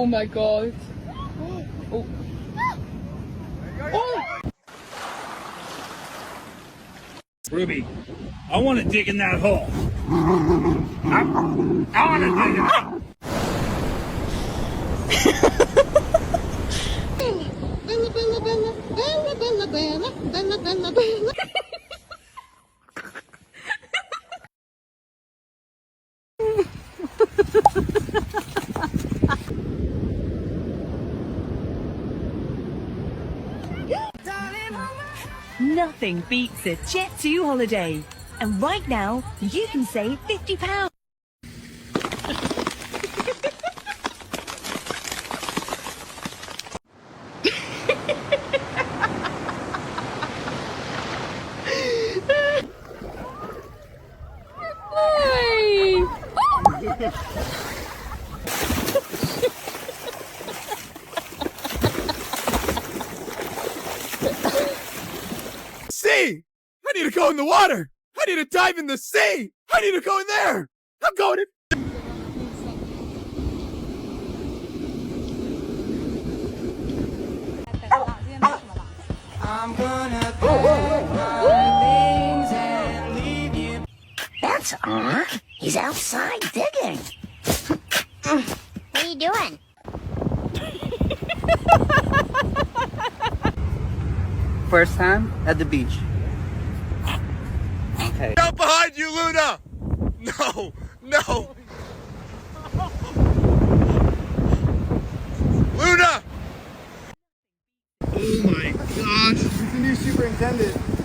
my god. Oh. Oh. Ruby, I want to dig in that hole. I want to dig it. Nothing beats a Jet2 holiday. And right now, you can save £50. Sea! I need to go in the water! I need to dive in the sea! I need to go in there! I'm going in. I'm gonna pack my things and leave you. That's odd. He's outside digging. What are you doing? First time at the beach. Okay. Out behind you, Luna! No! No! Luna! Oh my gosh! He's the new superintendent.